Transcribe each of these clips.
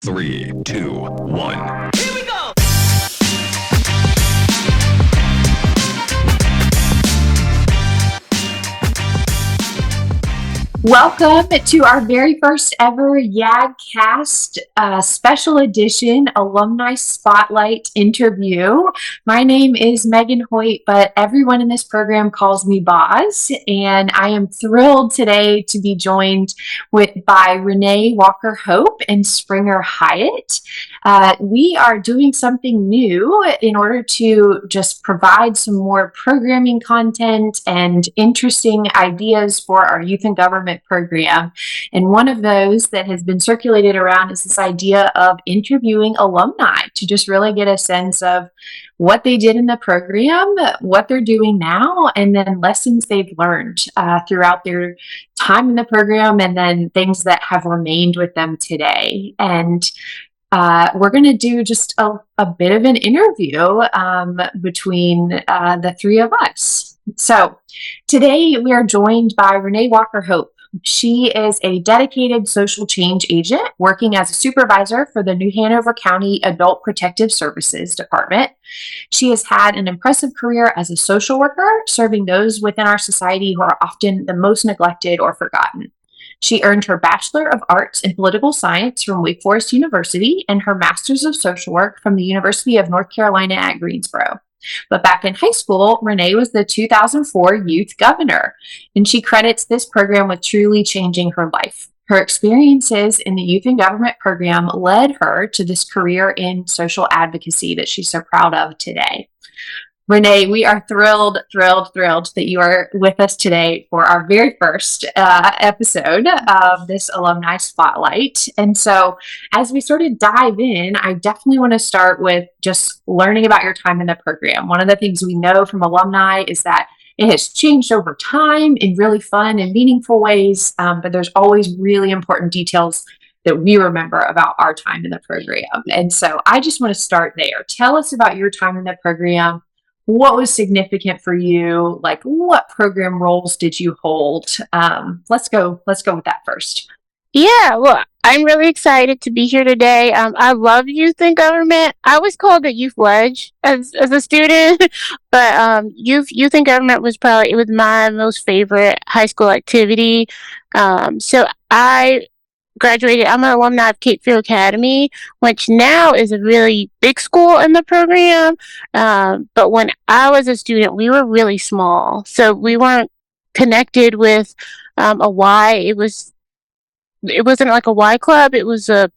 Three, two, one. Here we go! Welcome to our very first ever YAGCast special edition alumni spotlight interview. My name is Megan Hoyt, but everyone in this program calls me Boz, and I am thrilled today to be joined by Renee Walker Hope and Springer Hyatt. We are doing something new in order to just provide some more programming content and interesting ideas for our youth and government program. And one of those that has been circulated around is this idea of interviewing alumni to just really get a sense of what they did in the program, what they're doing now, and then lessons they've learned throughout their time in the program, and then things that have remained with them today. And we're going to do just a bit of an interview between the three of us. So today we are joined by Renee Walker Hope. She is a dedicated social change agent working as a supervisor for the New Hanover County Adult Protective Services Department. She has had an impressive career as a social worker, serving those within our society who are often the most neglected or forgotten. She earned her Bachelor of Arts in Political Science from Wake Forest University and her Master's of Social Work from the University of North Carolina at Greensboro. But back in high school, Renee was the 2004 Youth Governor, and she credits this program with truly changing her life. Her experiences in the Youth and Government program led her to this career in social advocacy that she's so proud of today. Renee, we are thrilled that you are with us today for our very first episode of this Alumni Spotlight. And so as we sort of dive in, I definitely want to start with just learning about your time in the program. One of the things we know from alumni is that it has changed over time in really fun and meaningful ways, but there's always really important details that we remember about our time in the program. And so I just want to start there. Tell us about your time in the program. What was significant for you? Like, what program roles did you hold? Let's go with that first. Yeah, well, I'm really excited to be here today. I love youth and government. I was called a youth wedge as a student, but youth and government was my most favorite high school activity. So I graduated. I'm an alumni of Cape Fear Academy, which now is a really big school in the program. But when I was a student, we were really small, so we weren't connected with a Y. It wasn't like a Y club. It was our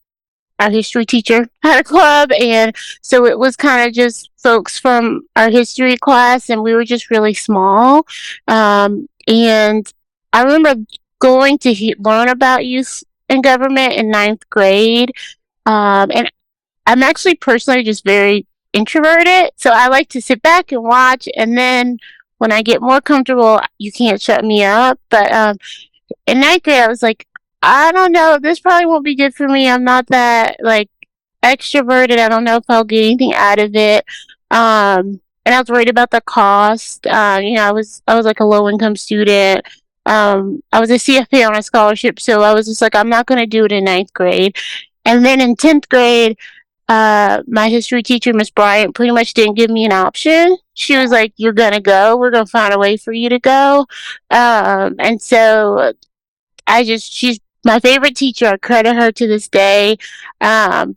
history teacher had a club, and so it was kind of just folks from our history class, and we were just really small. And I remember going to learn about youth and government in ninth grade, and I'm actually personally just very introverted, so I like to sit back and watch, and then when I get more comfortable, you can't shut me up. But in ninth grade, I was like, I don't know, this probably won't be good for me. I'm not that like extroverted. I don't know if I'll get anything out of it. And I was worried about the cost. I was like a low income student. I was a CFA on a scholarship, so I was just like, I'm not going to do it in ninth grade. And then in 10th grade, my history teacher, Miss Bryant, pretty much didn't give me an option. She was like, you're going to go. We're going to find a way for you to go. And so she's my favorite teacher. I credit her to this day,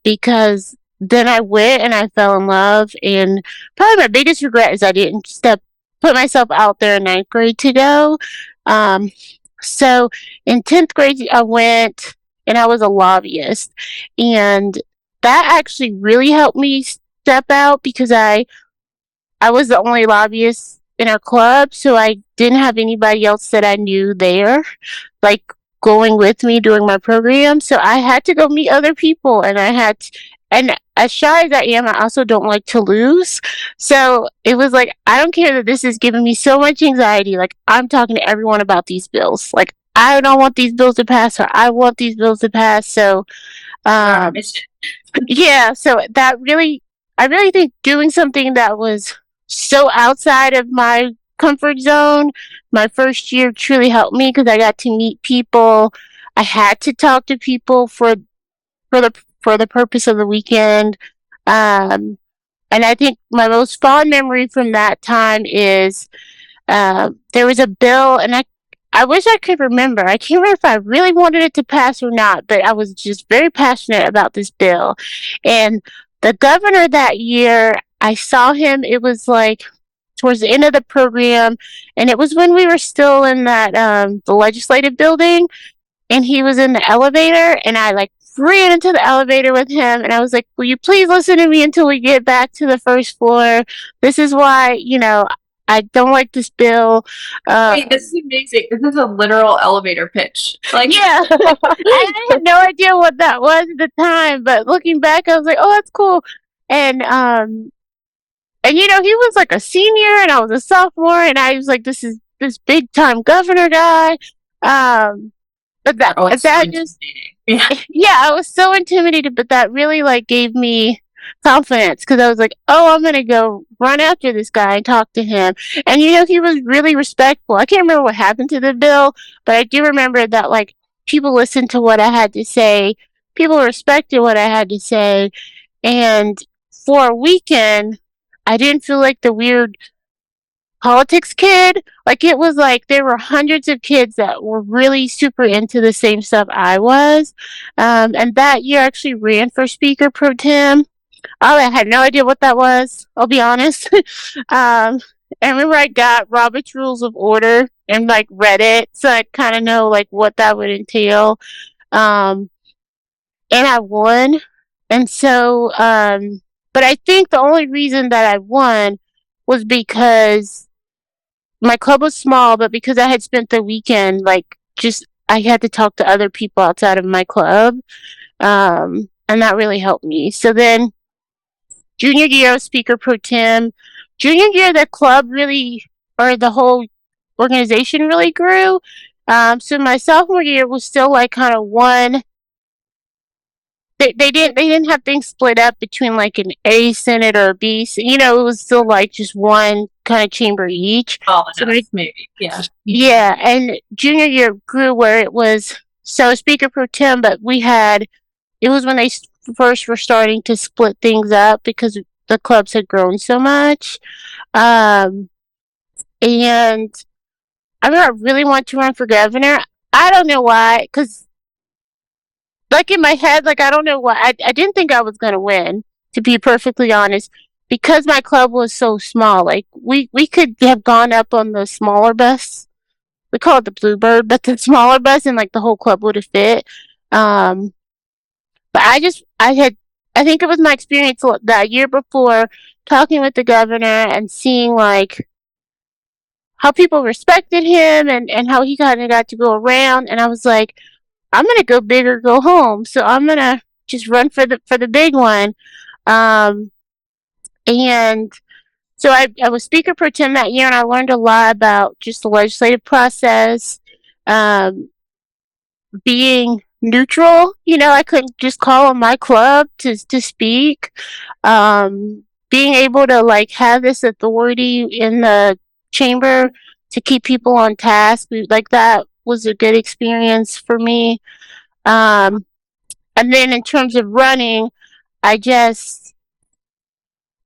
because then I went and I fell in love. And probably my biggest regret is I didn't put myself out there in ninth grade to go. So in 10th grade, I went and I was a lobbyist. And that actually really helped me step out because I was the only lobbyist in our club. So I didn't have anybody else that I knew there, like going with me during my program. So I had to go meet other people, and and as shy as I am, I also don't like to lose. So it was like, I don't care that this is giving me so much anxiety. Like, I'm talking to everyone about these bills. Like, I don't want these bills to pass, or I want these bills to pass. So, yeah, so I really think doing something that was so outside of my comfort zone my first year truly helped me because I got to meet people. I had to talk to people for for the purpose of the weekend. And I think my most fond memory from that time is there was a bill, and I wish I could remember. I can't remember if I really wanted it to pass or not, but I was just very passionate about this bill. And the governor that year, I saw him, it was like towards the end of the program, and it was when we were still in that the legislative building, and he was in the elevator, and I like ran into the elevator with him, and I was like, will you please listen to me until we get back to the first floor? This is why, I don't like this bill. Wait, this is amazing. This is a literal elevator pitch. Like, Yeah. I had no idea what that was at the time, but looking back, I was like, oh, that's cool. And he was like a senior and I was a sophomore, and I was like, this is this big time governor guy. But that oh, it's so that just intimidating. yeah, I was so intimidated, but that really like gave me confidence because I was like, oh, I'm gonna go run after this guy and talk to him. And he was really respectful. I can't remember what happened to the bill, but I do remember that like people listened to what I had to say, people respected what I had to say, and for a weekend, I didn't feel like the weird politics kid. Like it was like there were hundreds of kids that were really super into the same stuff I was. And that year I actually ran for speaker pro tem. Oh, I had no idea what that was, I'll be honest. I remember I got Robert's Rules of Order and like read it, so I kind of know like what that would entail. Um, and I won. And so, but I think the only reason that I won was because my club was small, but because I had spent the weekend, like, just, I had to talk to other people outside of my club. And that really helped me. So then, junior year, I was speaker pro tem. Junior year, the club really, or the whole organization really grew. So my sophomore year was still like kind of one. They didn't have things split up between like an A Senate or a B. It was still like just one kind of chamber each. Oh, So maybe. Yeah. yeah, and junior year grew where it was so speaker pro tem, but it was when they first were starting to split things up because the clubs had grown so much. Um, and I mean, I really want to run for governor. I don't know why, because like in my head, like I don't know why I didn't think I was gonna win, to be perfectly honest, because my club was so small. Like we could have gone up on the smaller bus. We call it the Bluebird, but the smaller bus, and like the whole club would have fit. Um, but I think it was my experience that year before talking with the governor and seeing like how people respected him and how he kind of got to go around. And I was like, I'm gonna go big or go home. So I'm gonna just run for the big one. Um, and so I was speaker pro tem that year, and I learned a lot about just the legislative process, um, being neutral. I couldn't just call on my club to speak. Being able to like have this authority in the chamber to keep people on task, like that was a good experience for me. Um, and then in terms of running, I just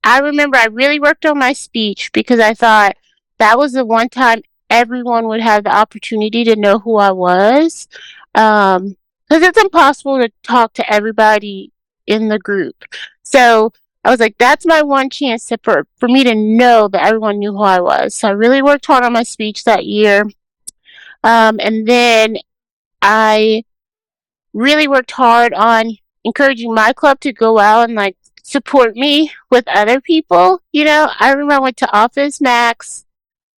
I remember I really worked on my speech because I thought that was the one time everyone would have the opportunity to know who I was. Because it's impossible to talk to everybody in the group. So I was like, that's my one chance for me to know that everyone knew who I was. So I really worked hard on my speech that year. And then I really worked hard on encouraging my club to go out and like support me with other people. I remember I went to Office Max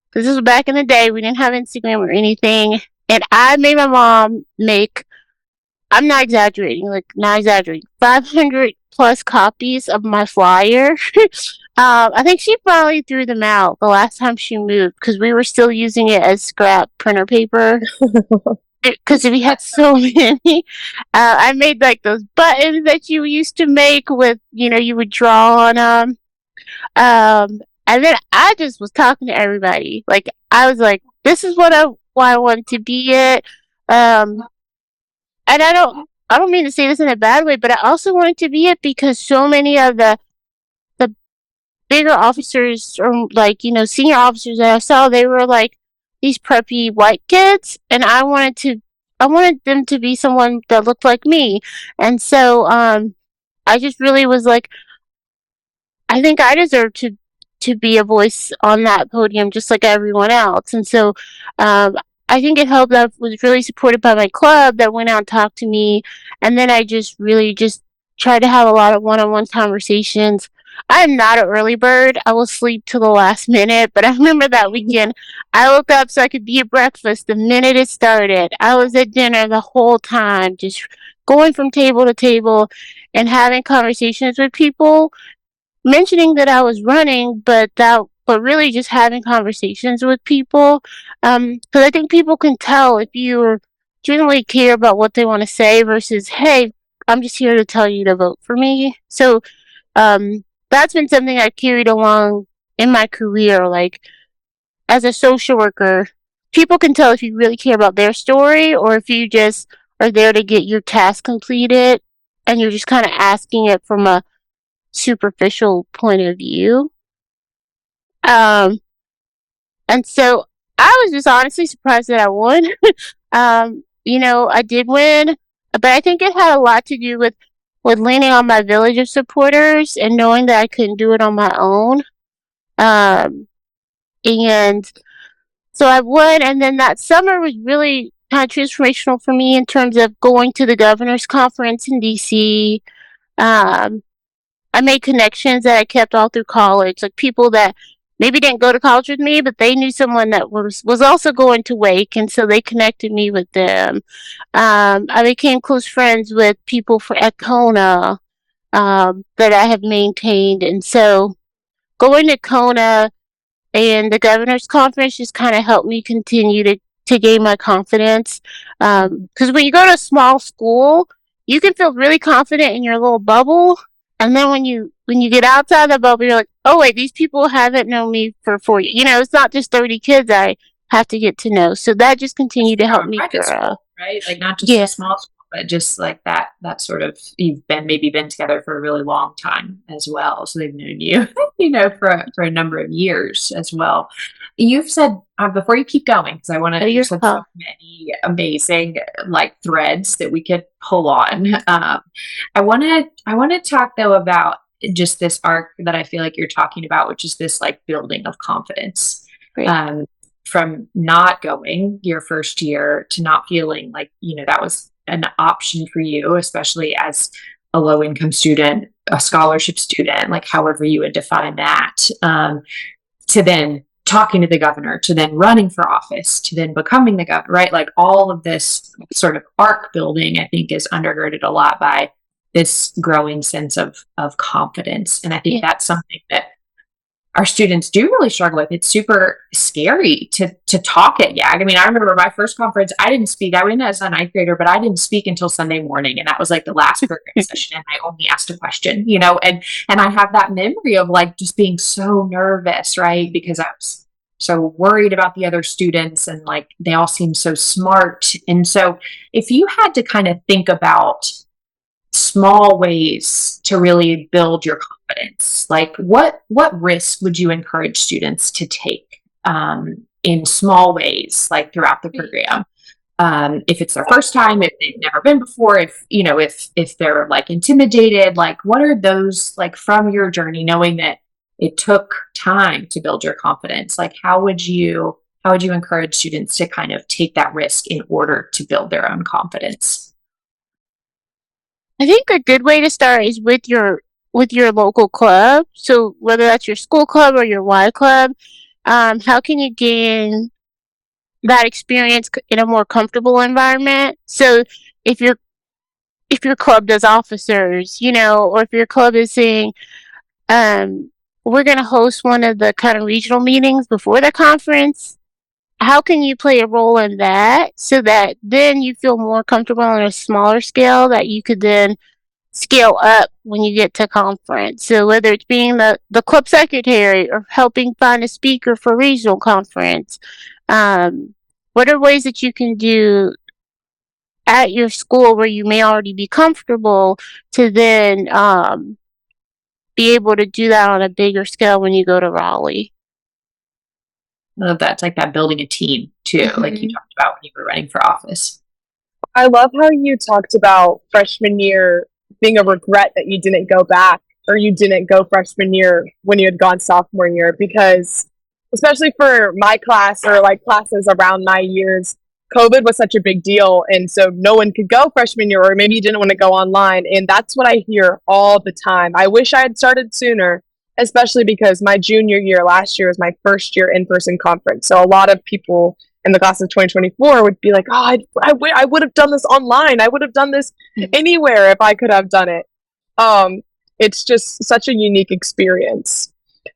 because this was back in the day. We didn't have Instagram or anything, and I made my mom make. I'm not exaggerating, 500 plus copies of my flyer. I think she finally threw them out the last time she moved because we were still using it as scrap printer paper. Because we had so many. I made like those buttons that you used to make with, you would draw on them. And then I just was talking to everybody. Like I was like, this is why I want to be it. And I don't mean to say this in a bad way, but I also wanted to be it because so many of the bigger officers or like, senior officers that I saw, they were like these preppy white kids, and I wanted them to be someone that looked like me. And so I just really was like, I think I deserve to be a voice on that podium just like everyone else. And so I think it helped that I was really supported by my club that went out and talked to me. And then I just really just tried to have a lot of one-on-one conversations. I am not an early bird. I will sleep till the last minute. But I remember that weekend, I woke up so I could be at breakfast the minute it started. I was at dinner the whole time, just going from table to table and having conversations with people, mentioning that I was running, but really just having conversations with people. Because I think people can tell if you genuinely care about what they want to say versus, hey, I'm just here to tell you to vote for me. So that's been something I carried along in my career. Like as a social worker, people can tell if you really care about their story or if you just are there to get your task completed and you're just kind of asking it from a superficial point of view. Um, and so I was just honestly surprised that I won. I did win, but I think it had a lot to do with leaning on my village of supporters and knowing that I couldn't do it on my own. And so I won, and then that summer was really kind of transformational for me in terms of going to the governor's conference in DC. Um, I made connections that I kept all through college, like people that maybe didn't go to college with me, but they knew someone that was also going to Wake, and so they connected me with them. I became close friends with people at Kona that I have maintained, and so going to Kona and the governor's conference just kind of helped me continue to gain my confidence. Because when you go to a small school, you can feel really confident in your little bubble, and then when you get outside the bubble, you're like, oh wait, these people haven't known me for 4 years. It's not just 30 kids I have to get to know. So that just continued to help me grow. School, right? Like not just a small school, but just like that sort of, you've been together for a really long time as well. So they've known you, for a number of years as well. You've said, before you keep going, because I want to, you said so many amazing like threads that we could pull on. I want to talk though about just this arc that I feel like you're talking about, which is this like building of confidence. From not going your first year to not feeling like, that was an option for you, especially as a low income student, a scholarship student, like however you would define that, to then talking to the governor, to then running for office, to then becoming the governor, right? Like all of this sort of arc building, I think, is undergirded a lot by this growing sense of confidence. And I think that's something that our students do really struggle with. It's super scary to talk at YAG. I mean, I remember my first conference, I didn't speak. I went as a ninth grader, but I didn't speak until Sunday morning. And that was like the last program session. And I only asked a question, and I have that memory of like just being so nervous, right? Because I was so worried about the other students and like they all seemed so smart. And so if you had to kind of think about small ways to really build your confidence, like what risk would you encourage students to take in small ways, like throughout the program? If it's their first time, if they've never been before, if they're like intimidated, like what are those, like from your journey, knowing that it took time to build your confidence, like how would you encourage students to kind of take that risk in order to build their own confidence? I think a good way to start is with your local club. So whether that's your school club or your Y club, how can you gain that experience in a more comfortable environment? So if your club does officers, or if your club is saying, we're going to host one of the kind of regional meetings before the conference, how can you play a role in that so that then you feel more comfortable on a smaller scale that you could then scale up when you get to conference? So whether it's being the club secretary or helping find a speaker for regional conference, what are ways that you can do at your school where you may already be comfortable to then be able to do that on a bigger scale when you go to Raleigh. I love that. It's like that building a team too, like you talked about when you were running for office. I love how you talked about freshman year being a regret that you didn't go back or you didn't go freshman year when you had gone sophomore year, because especially for my class or like classes around my years, COVID was such a big deal. And so no one could go freshman year, or maybe you didn't want to go online. And that's what I hear all the time. I wish I had started sooner, especially because my junior year last year was my first year in-person conference. So a lot of people in the class of 2024 would be like, oh, I would have done this online. I would have done this anywhere if I could have done it. It's just such a unique experience.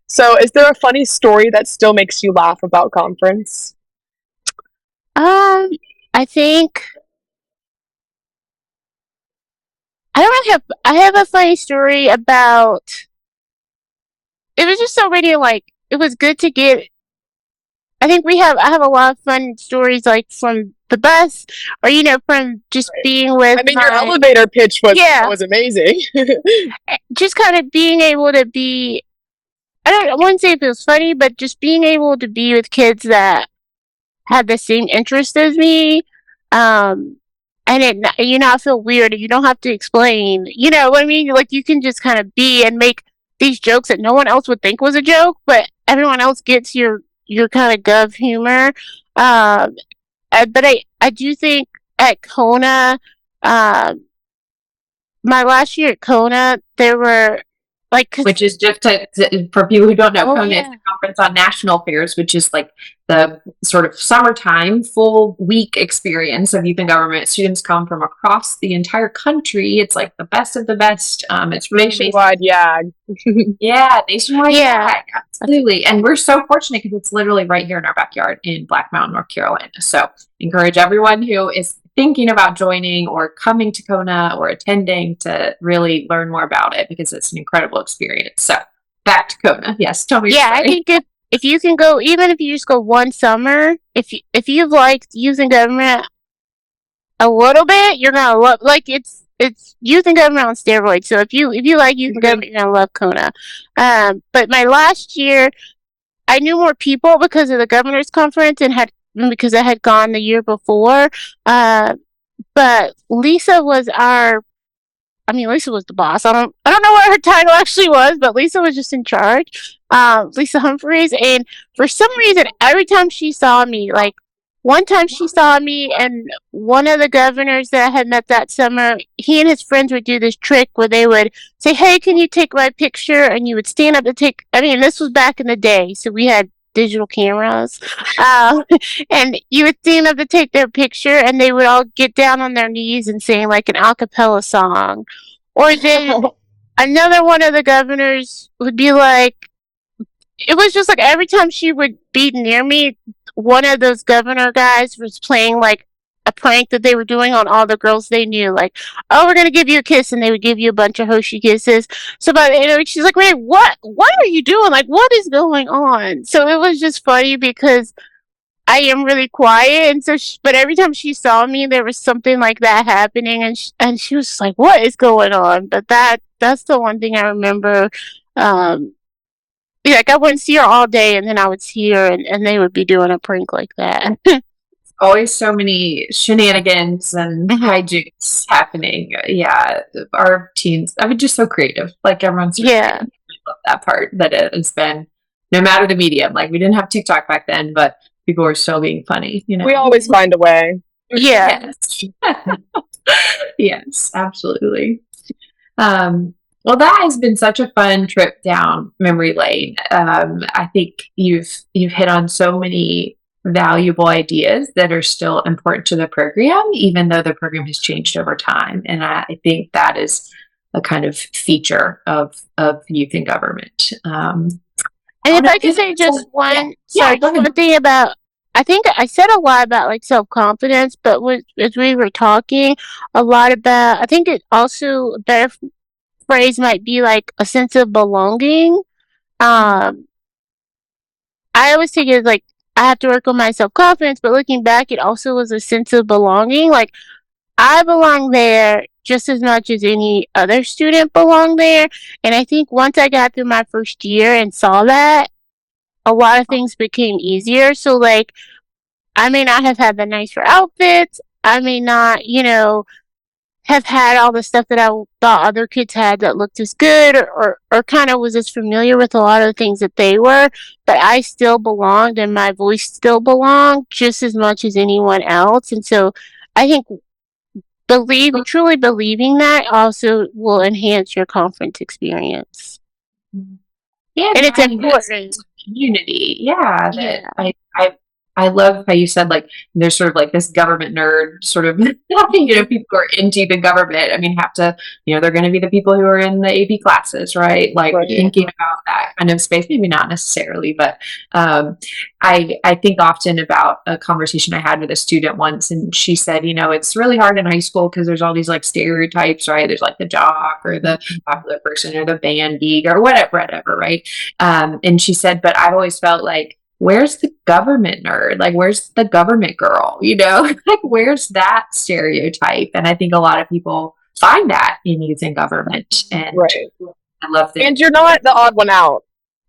So is there a funny story that still makes you laugh about conference? I think I don't really have. I have a funny story about. It was just already like it was good to get. I think I have a lot of fun stories like from the bus, or from just being with. I mean, your elevator pitch was amazing. Just kind of being able to be. I wouldn't say it was funny, but just being able to be with kids that had the same interest as me, and you not feel weird. You don't have to explain. You know what I mean? Like you can just kind of be and make these jokes that no one else would think was a joke, but everyone else gets your kind of gov humor. But I do think at Kona, my last year at Kona, there were which is just for people who don't know, Kona is yeah. a conference on national affairs, which is like the sort of summertime full week experience of youth and government. Students come from across the entire country. It's like the best of the best. It's really nationwide YAG. Yeah, nationwide YAG, absolutely. And we're so fortunate because it's literally right here in our backyard in Black Mountain, North Carolina. So encourage everyone who is thinking about joining or coming to Kona or attending to really learn more about it, because it's an incredible experience. So back to Kona. Yes, tell me your story. I think if you can go, even if you just go one summer, if you've liked youth and government a little bit, you're gonna love it's youth and government on steroids. So if you like youth and government, you're gonna love Kona. But my last year, I knew more people because of the governor's conference because I had gone the year before. But Lisa was Lisa was the boss. I don't know what her title actually was, but Lisa was just in charge. Lisa Humphreys, and for some reason, every time she saw me, like one time she saw me, and one of the governors that I had met that summer, he and his friends would do this trick where they would say, "Hey, can you take my picture?" And you would stand up to take. I mean, this was back in the day, so we had digital cameras, and you would stand up to take their picture, and they would all get down on their knees and sing like an a cappella song. Or then another one of the governors would be like, it was just like every time she would be near me, one of those governor guys was playing like a prank that they were doing on all the girls they knew. Like, oh, we're going to give you a kiss. And they would give you a bunch of Hoshi kisses. So by the end of it, she's like, Renee, what are you doing? Like, what is going on? So it was just funny because I am really quiet, and so but every time she saw me, there was something like that happening, and she was just like, "What is going on?" But that's the one thing I remember. Like I wouldn't see her all day, and then I would see her, and they would be doing a prank like that. Always so many shenanigans and hijinks happening. Yeah, our teens. I mean, just so creative. Like everyone's yeah. I love that part that it has been. No matter the medium, like we didn't have TikTok back then, but people were still being funny. You know, we always find a way. Yeah. Yes, yes, absolutely. Well, that has been such a fun trip down memory lane. I think you've hit on so many valuable ideas that are still important to the program, even though the program has changed over time. And I think that is a kind of feature of youth in government. And if I could say just one thing about, I think I said a lot about like self-confidence, but as we were talking a lot about, I think it also, a better phrase might be like a sense of belonging. I always take it as like, I have to work on my self-confidence, but looking back, it also was a sense of belonging. Like, I belong there just as much as any other student belonged there. And I think once I got through my first year and saw that, a lot of things became easier. So, like, I may not have had the nicer outfits. I may not, have had all the stuff that I thought other kids had that looked as good or kind of was as familiar with a lot of the things that they were, but I still belonged and my voice still belonged just as much as anyone else. And so I think truly believing that also will enhance your conference experience. Yeah, And it's having this important. community. Yeah, that Yeah. I love how you said like there's sort of like this government nerd sort of people who are into the government. I mean, have to they're going to be the people who are in the AP classes, right? Like Right. thinking about that kind of space. Maybe not necessarily, but I think often about a conversation I had with a student once, and she said, it's really hard in high school because there's all these like stereotypes, right? There's like the jock or the popular person or the band geek or whatever, right? And she said, but I've always felt like, where's the government nerd? Like, where's the government girl? Like, where's that stereotype? And I think a lot of people find that in youth and government. And Right. I love that. And you're not the odd one out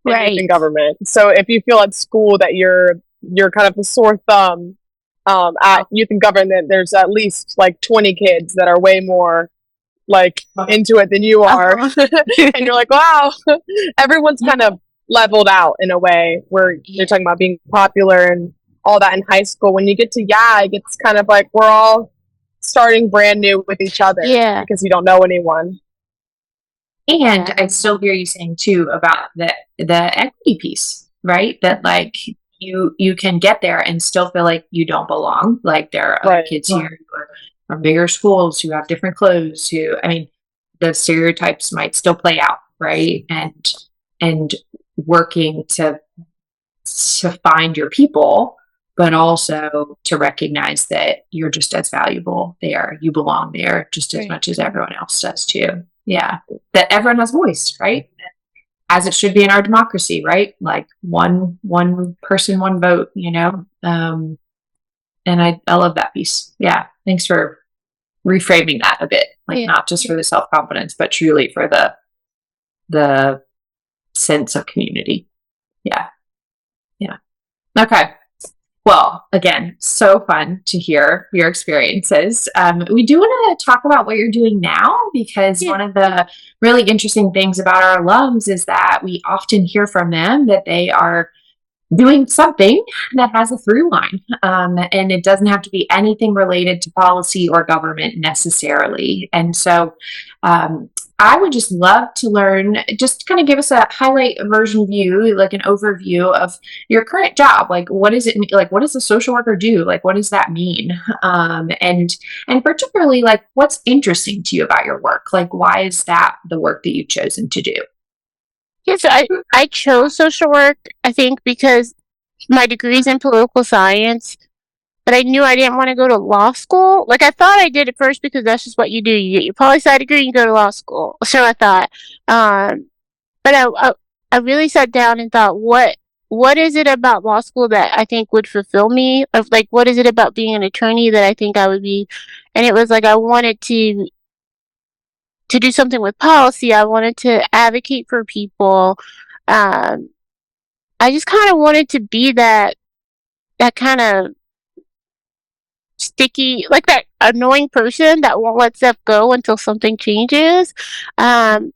in Right. youth and government. So if you feel at school that you're kind of the sore thumb at youth and government, there's at least like 20 kids that are way more like into it than you are. And you're like, wow, everyone's kind of leveled out in a way where you're talking about being popular and all that in high school. When you get to YAG, it's kind of like we're all starting brand new with each other because you don't know anyone. And I still hear you saying too about the equity piece, right? That like you can get there and still feel like you don't belong. Like there are other kids here who are from bigger schools who have different clothes. The stereotypes might still play out, right? And working to find your people, but also to recognize that you're just as valuable there. You belong there just as much as everyone else does too. Yeah. That everyone has voice, right? As it should be in our democracy, right? Like one person, one vote, and I love that piece. Yeah. Thanks for reframing that a bit. Like not just for the self-confidence, but truly for the sense of community. Yeah. Yeah. Okay. Well, again, so fun to hear your experiences. We do want to talk about what you're doing now because one of the really interesting things about our alums is that we often hear from them that they are doing something that has a through line. And it doesn't have to be anything related to policy or government necessarily. And so I would just love to learn, just kind of give us a highlight version view, like an overview of your current job. Like, what is it like? What does a social worker do? Like, what does that mean? And particularly, like, what's interesting to you about your work? Like, why is that the work that you've chosen to do? Yes, I chose social work, I think, because my degree is in political science, but I knew I didn't want to go to law school. Like, I thought I did at first because that's just what you do. You get your poli-sci degree and you go to law school. So I thought. But I really sat down and thought, what is it about law school that I think would fulfill me? Of like, what is it about being an attorney that I think I would be? And it was like I wanted to do something with policy. I wanted to advocate for people. I just kind of wanted to be that kind of sticky, like that annoying person that won't let stuff go until something changes. And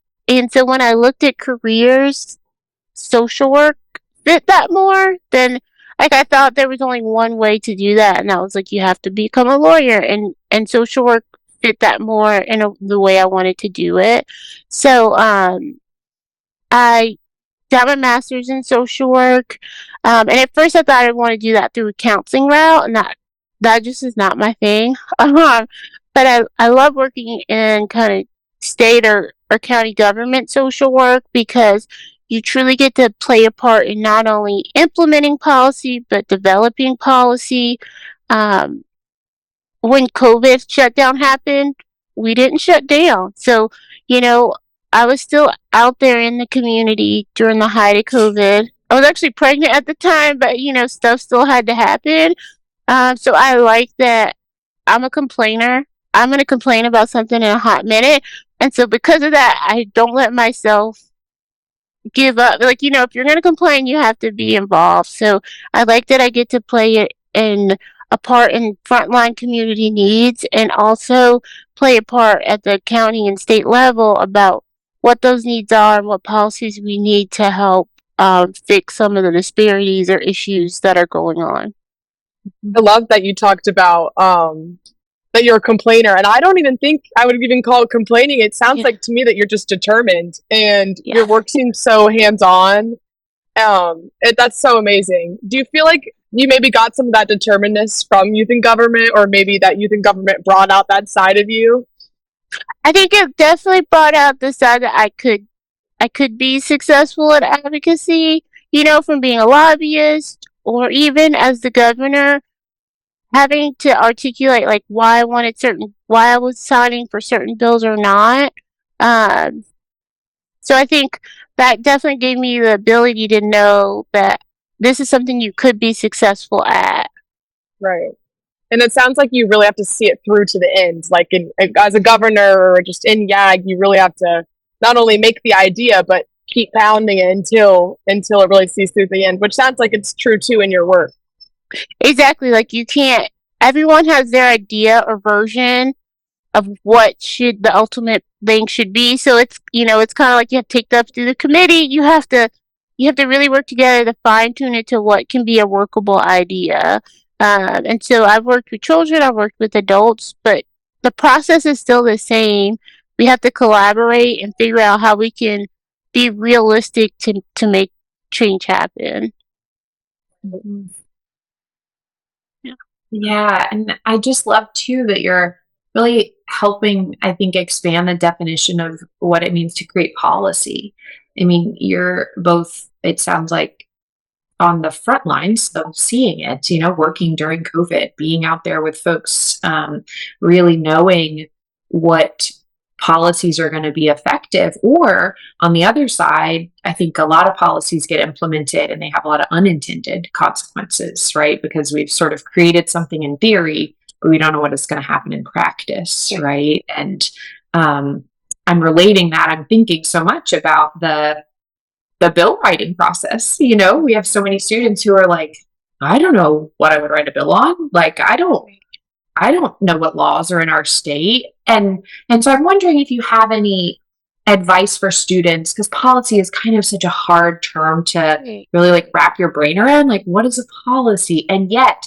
so when I looked at careers, social work fit that more. Then, like, I thought there was only one way to do that, and that was like you have to become a lawyer, and social work fit that more in the way I wanted to do it. So I got my master's in social work, and at first I thought I'd want to do that through a counseling route, and that just is not my thing. But I love working in kind of state or county government social work because you truly get to play a part in not only implementing policy but developing policy. When COVID shutdown happened, we didn't shut down. So, I was still out there in the community during the height of COVID. I was actually pregnant at the time, but, stuff still had to happen. So I like that I'm a complainer. I'm going to complain about something in a hot minute. And so because of that, I don't let myself give up. Like, if you're going to complain, you have to be involved. So I like that I get to play it in a part in frontline community needs, and also play a part at the county and state level about what those needs are and what policies we need to help fix some of the disparities or issues that are going on. I love that you talked about that you're a complainer, and I don't even think I would even call it complaining. It sounds like to me that you're just determined, and your work seems so hands-on. That's so amazing. Do you feel like you maybe got some of that determinedness from youth in government, or maybe that youth in government brought out that side of you? I think it definitely brought out the side that I could be successful at advocacy, from being a lobbyist, or even as the governor, having to articulate like why I was signing for certain bills or not. So I think that definitely gave me the ability to know that this is something you could be successful at. Right. And it sounds like you really have to see it through to the end. Like as a governor or just in YAG, you really have to not only make the idea, but keep pounding it until it really sees through the end, which sounds like it's true too in your work. Exactly. Like everyone has their idea or version of what should the ultimate thing should be. So it's kind of like you have to take that through the committee. You have to really work together to fine tune it to what can be a workable idea. And so I've worked with children, I've worked with adults, but the process is still the same. We have to collaborate and figure out how we can be realistic to make change happen. Yeah, and I just love too that you're really helping, I think, expand the definition of what it means to create policy. I mean, you're both, it sounds like, on the front lines of seeing it, working during COVID, being out there with folks, really knowing what policies are going to be effective. Or on the other side, I think a lot of policies get implemented and they have a lot of unintended consequences, right? Because we've sort of created something in theory, but we don't know what is going to happen in practice, right? And I'm relating that. I'm thinking so much about the bill writing process. We have so many students who are like, I don't know what I would write a bill on. Like, I don't know what laws are in our state. And so I'm wondering if you have any advice for students, because policy is kind of such a hard term to really like wrap your brain around. Like, what is a policy? And yet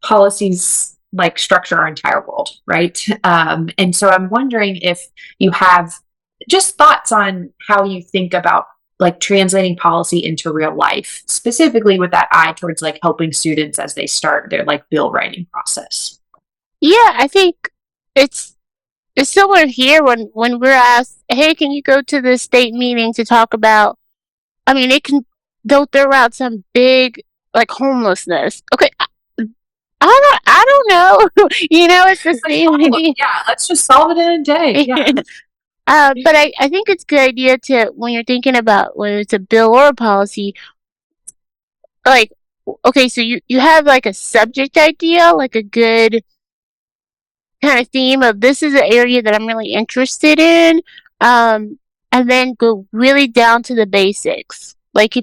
policies like structure our entire world, right? And so I'm wondering if you have just thoughts on how you think about like translating policy into real life, specifically with that eye towards like helping students as they start their like bill writing process. Yeah, I think it's similar here when we're asked, hey, can you go to the state meeting to talk about, they'll throw out some big, like, homelessness. Okay, I don't know. It's the same. Yeah, let's just solve it in a day. Yeah. But I think it's a good idea to, when you're thinking about whether it's a bill or a policy, like, okay, so you have like a subject idea, like a good kind of theme of this is an area that I'm really interested in, and then go really down to the basics. Like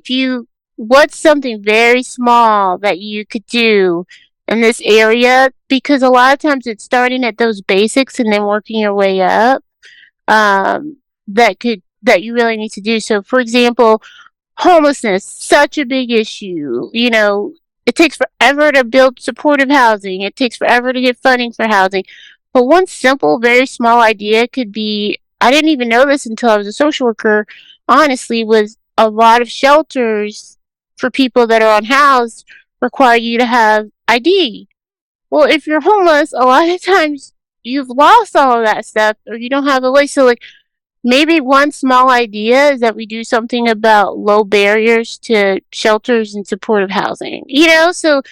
what's something very small that you could do in this area? Because a lot of times it's starting at those basics and then working your way up. That you really need to do. So, for example, homelessness, such a big issue. It takes forever to build supportive housing. It takes forever to get funding for housing. But one simple, very small idea could be, I didn't even know this until I was a social worker, honestly, was a lot of shelters for people that are unhoused require you to have ID. Well, if you're homeless, a lot of times you've lost all of that stuff or you don't have a way. So, like, maybe one small idea is that we do something about low barriers to shelters and supportive housing. So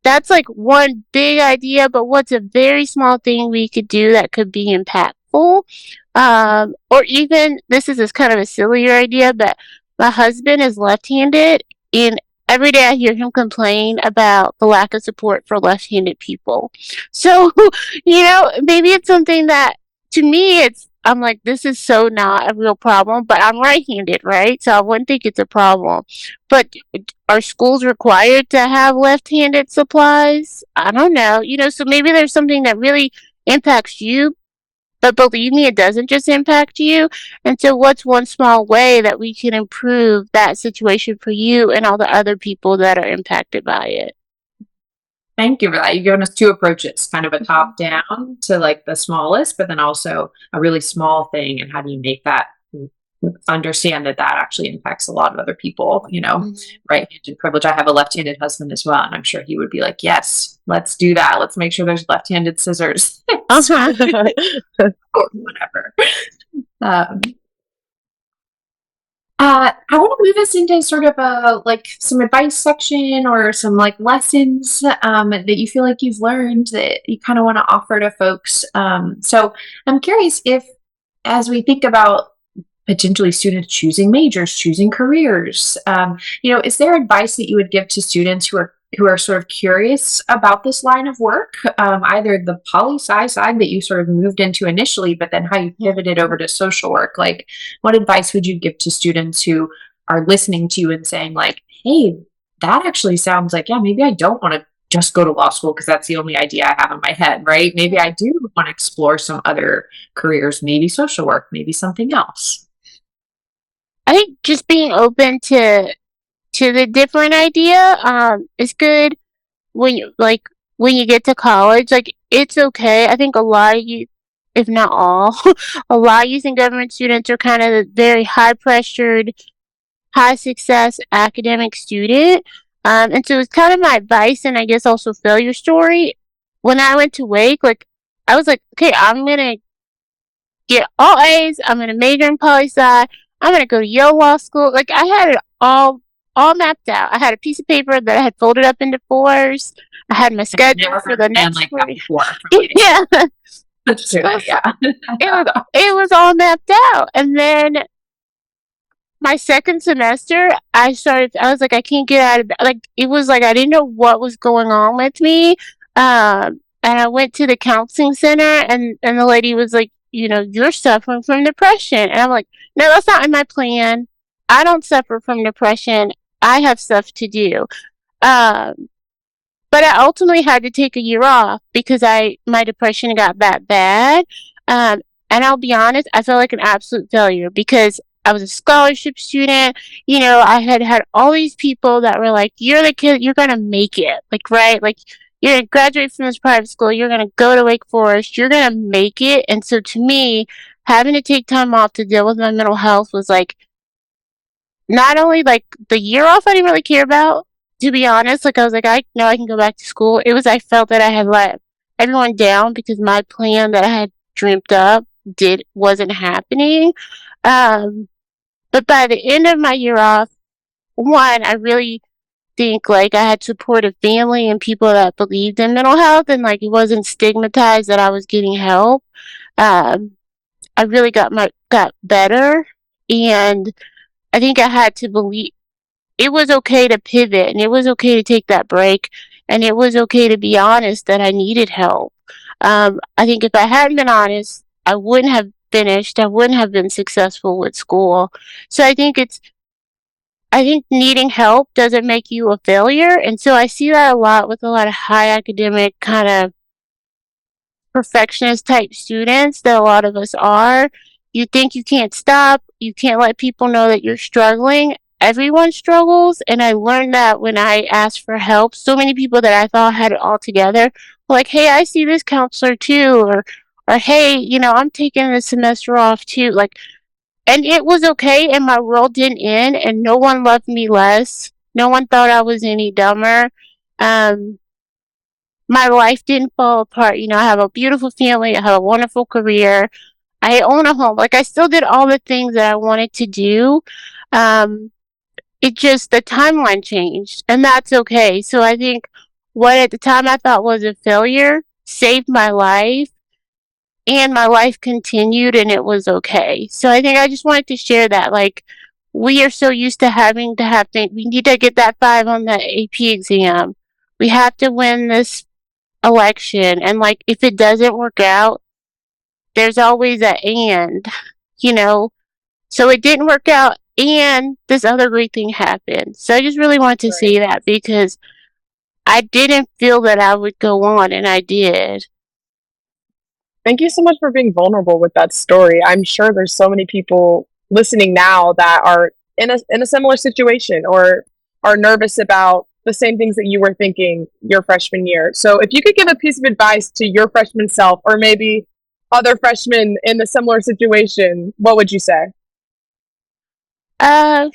that's like one big idea, but what's a very small thing we could do that could be impactful? Or even, this is kind of a sillier idea, but my husband is left-handed, and every day I hear him complain about the lack of support for left-handed people. So, maybe it's something that to me I'm like, this is so not a real problem, but I'm right-handed, right? So I wouldn't think it's a problem. But are schools required to have left-handed supplies? I don't know. So maybe there's something that really impacts you, but believe me, it doesn't just impact you. And so, what's one small way that we can improve that situation for you and all the other people that are impacted by it? Thank you for that. You've given us two approaches, kind of a top down to like the smallest, but then also a really small thing. And how do you make that understand that actually impacts a lot of other people, right-handed privilege. I have a left-handed husband as well, and I'm sure he would be like, yes, let's do that. Let's make sure there's left-handed scissors. Whatever. I want to move us into sort of some advice section or some like lessons that you feel like you've learned that you kind of want to offer to folks. So I'm curious if, as we think about potentially students choosing majors, choosing careers, is there advice that you would give to students who are sort of curious about this line of work, either the poli-sci side that you sort of moved into initially, but then how you pivoted over to social work? Like, what advice would you give to students who are listening to you and saying like, hey, that actually sounds like, yeah, maybe I don't want to just go to law school because that's the only idea I have in my head, right? Maybe I do want to explore some other careers, maybe social work, maybe something else. I think just being open to the different idea is good when you get to college. Like, it's okay. I think a lot of you, if not all, a lot of youth and government students are kind of very high pressured, high success academic student. And so it's kind of my advice and I guess also failure story. When I went to Wake, like, I was like, okay, I'm gonna get all A's. I'm gonna major in poli-sci. I'm gonna go to Yale Law School. Like, I had it all mapped out. I had a piece of paper that I had folded up into fours. I had my schedule for the next like 40. Yeah. Yeah. It was all mapped out. And then my second semester, I was like, I can't get out of bed. Like, it was like I didn't know what was going on with me. And I went to the counseling center, and the lady was like, you're suffering from depression. And I'm like, no, that's not in my plan. I don't suffer from depression. I have stuff to do. But I ultimately had to take a year off because my depression got that bad. And I'll be honest, I felt like an absolute failure because I was a scholarship student. I had all these people that were like, you're the kid, you're going to make it. Like, right? Like, you're going to graduate from this private school, you're going to go to Wake Forest, you're going to make it. And so to me, having to take time off to deal with my mental health was like, not only like the year off I didn't really care about, to be honest. Like, I was like, I know I can go back to school. It was I felt that I had let everyone down because my plan that I had dreamt up wasn't happening. But by the end of my year off, one, I really think like I had supportive family and people that believed in mental health, and like it wasn't stigmatized that I was getting help. I really got better, and I think I had to believe it was okay to pivot, and it was okay to take that break, and it was okay to be honest that I needed help. I think if I hadn't been honest, I wouldn't have finished. I wouldn't have been successful with school. So I think needing help doesn't make you a failure. And so I see that a lot with a lot of high academic kind of perfectionist type students that a lot of us are. You think you can't stop. You can't let people know that you're struggling. Everyone struggles. And I learned that when I asked for help. So many people that I thought had it all together were like, hey, I see this counselor too. Or hey, I'm taking this semester off too. Like, and it was okay, and my world didn't end, and no one loved me less. No one thought I was any dumber. My life didn't fall apart. I have a beautiful family. I have a wonderful career. I own a home. Like, I still did all the things that I wanted to do. It just, the timeline changed, and that's okay. So I think what at the time I thought was a failure saved my life, and my life continued, and it was okay. So I think I just wanted to share that. Like, we are so used to having to have things. We need to get that 5 on the AP exam. We have to win this election. And like, if it doesn't work out, there's always an and, you know. So it didn't work out, and this other great thing happened. So I just really wanted to say that because I didn't feel that I would go on, and I did. Thank you so much for being vulnerable with that story. I'm sure there's so many people listening now that are in a similar situation or are nervous about the same things that you were thinking your freshman year. So if you could give a piece of advice to your freshman self or maybe other freshmen in a similar situation, what would you say? Uh,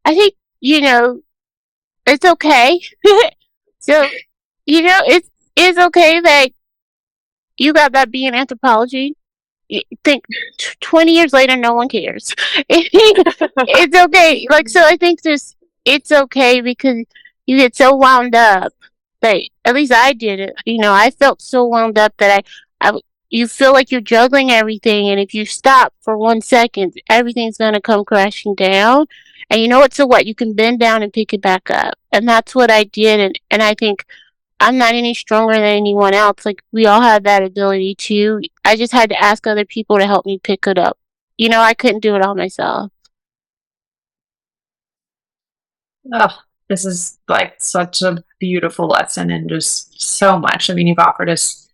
I think, it's okay. So, it's okay that you got that B in anthropology. You think 20 years later, no one cares. It's okay. Like, so I think it's okay because you get so wound up that, at least I did it. I felt so wound up that you feel like you're juggling everything, and if you stop for 1 second, everything's gonna come crashing down. And you know what? So what? You can bend down and pick it back up, and that's what I did. And I think I'm not any stronger than anyone else. Like, we all have that ability too. I just had to ask other people to help me pick it up. I couldn't do it all myself. Oh, this is like such a beautiful lesson and just so much. I mean, you've offered us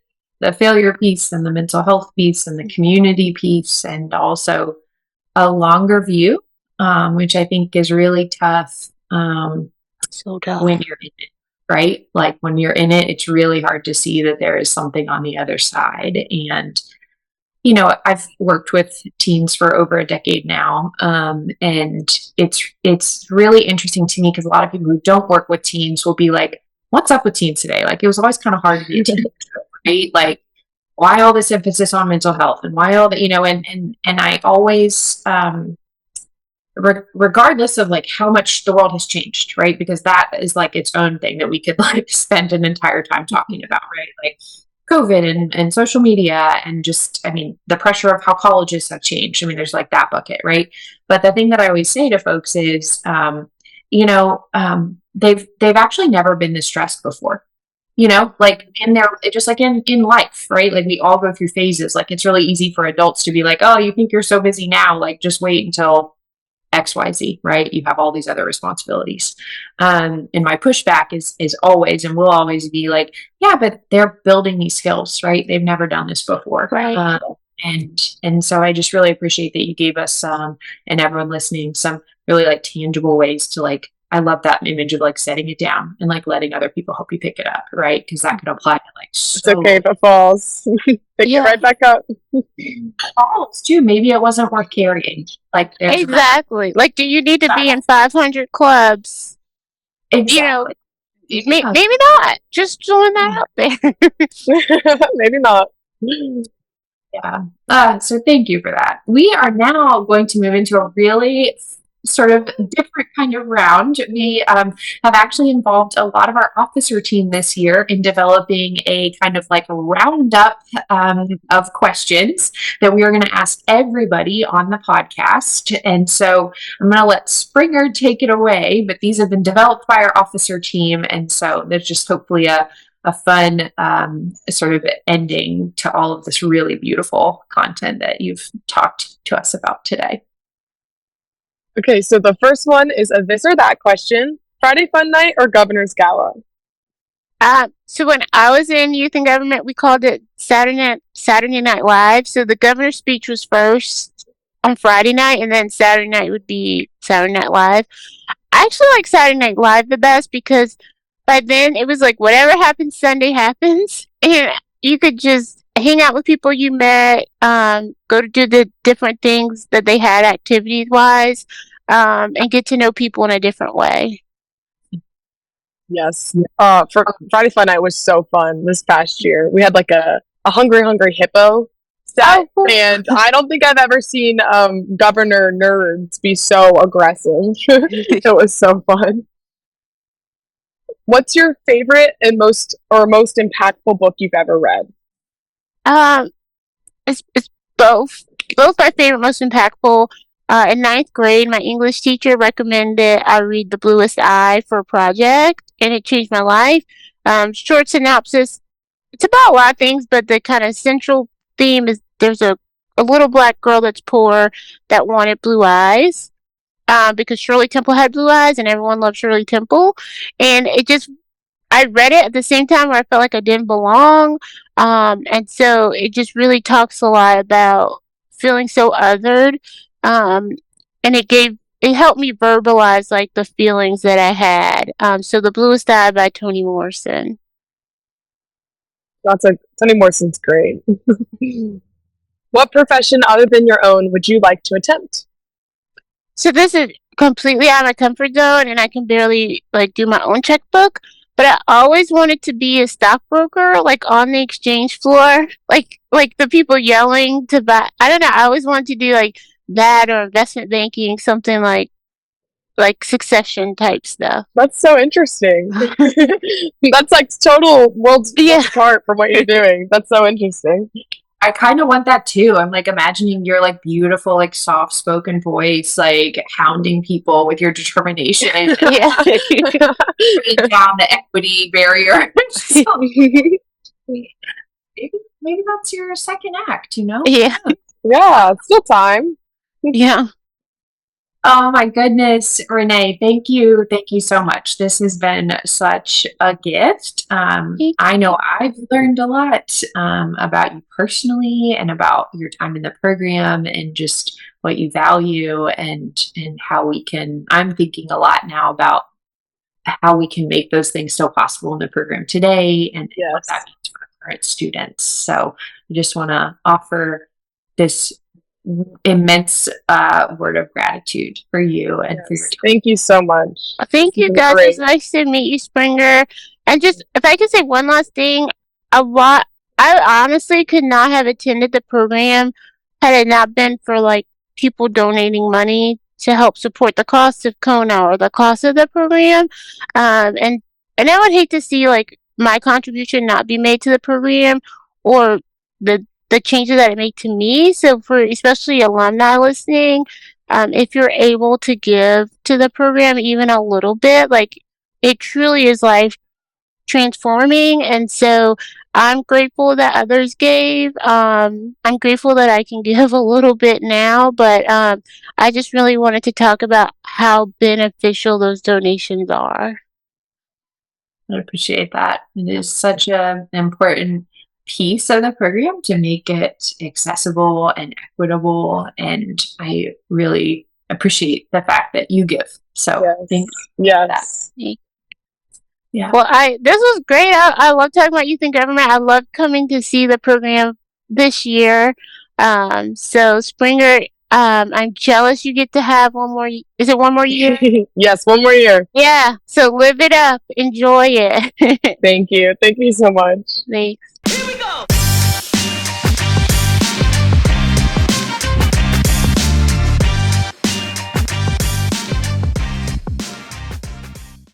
the failure piece and the mental health piece and the community piece and also a longer view, which I think is really tough So tough. when you're in it, right? Like when you're in it, it's really hard to see that there is something on the other side. And I've worked with teens for over a decade now, and it's really interesting to me because a lot of people who don't work with teens will be like, "What's up with teens today?" Like it was always kind of hard to be a teen, right? Like why all this emphasis on mental health and why all that, and I always, regardless of like how much the world has changed, right? Because that is like its own thing that we could like spend an entire time talking about, right? Like COVID and social media and just, I mean, the pressure of how colleges have changed. I mean, there's like that bucket, right? But the thing that I always say to folks is, they've actually never been this stressed before. Like in their, just like in life, right? Like we all go through phases. Like it's really easy for adults to be like, oh, you think you're so busy now? Like just wait until XYZ, right? You have all these other responsibilities. And my pushback is always and will always be like, yeah, but they're building these skills, right? They've never done this before. Right. And so I just really appreciate that you gave us and everyone listening some really like tangible ways to like, I love that image of like setting it down and like letting other people help you pick it up, right? Because that could apply to like It's okay if it falls. Pick it right back up. falls too. Maybe it wasn't worth carrying. Like there's Exactly. Like, do you need to be in 500 clubs? exactly. Maybe not. Just throwing that out there. Maybe not. Yeah. So thank you for that. We are now going to move into a really sort of different kind of round. We have actually involved a lot of our officer team this year in developing a kind of like a roundup of questions that we are going to ask everybody on the podcast. And so I'm going to let Springer take it away, but these have been developed by our officer team. And so there's just hopefully a fun sort of ending to all of this really beautiful content that you've talked to us about today. Okay, so the first one is a this or that question. Friday Fun Night or Governor's Gala? So when I was in youth and government, we called it Saturday Night Live. So the governor's speech was first on Friday night, and then Saturday night would be Saturday Night Live. I actually like Saturday Night Live the best because by then it was like whatever happens Sunday happens, and you could just hang out with people you met, go to do the different things that they had activities wise, and get to know people in a different way. Yes. For Friday Fun Night was so fun this past year. We had like a Hungry Hungry Hippo set, and I don't think I've ever seen Governor Nerds be so aggressive. It was so fun. What's your favorite and most impactful book you've ever read? It's both my favorite, most impactful. In ninth grade, my English teacher recommended I read The Bluest Eye for a project, and it changed my life. Short synopsis, it's about a lot of things, but the kind of central theme is there's a little black girl that's poor that wanted blue eyes because Shirley Temple had blue eyes and everyone loved Shirley Temple. And I read it at the same time where I felt like I didn't belong. And so it just really talks a lot about feeling so othered. And it helped me verbalize like the feelings that I had. So The Bluest Eye by Toni Morrison. Toni Morrison's great. What profession other than your own would you like to attempt? So this is completely out of my comfort zone, and I can barely like do my own checkbook. But I always wanted to be a stockbroker, like on the exchange floor, like the people yelling to buy. I don't know. I always wanted to do like that or investment banking, something like Succession type stuff. That's so interesting. That's like total worlds apart from what you're doing. That's so interesting. I kind of want that too. I'm like imagining your like beautiful, like soft spoken voice, like hounding people with your determination. Yeah. Bring down the equity barrier. So, maybe that's your second act, you know? Yeah. Yeah, still time. Yeah. Oh my goodness, Renee, thank you. Thank you so much. This has been such a gift. I know I've learned a lot about you personally and about your time in the program and just what you value and how we can, I'm thinking a lot now about how we can make those things still possible in the program today and what that means for current students. So I just want to offer this immense word of gratitude for you and for your time. Thank you so much. Thank you guys. It's nice to meet you, Springer. And just if I could say one last thing, I honestly could not have attended the program had it not been for like people donating money to help support the cost of Kona or the cost of the program. And I would hate to see like my contribution not be made to the program or the changes that it made to me. So for especially alumni listening, if you're able to give to the program even a little bit, like it truly is life transforming. And so I'm grateful that others gave. I'm grateful that I can give a little bit now, but I just really wanted to talk about how beneficial those donations are. I appreciate that. It is such an important piece of the program to make it accessible and equitable, and I really appreciate the fact that you give. So thank you for that. Yeah. Well, this was great. I love talking about youth and government. I love coming to see the program this year. So Springer, I'm jealous you get to have one more. Is it one more year? Yes, one more year. Yeah. So live it up. Enjoy it. Thank you. Thank you so much. Thanks.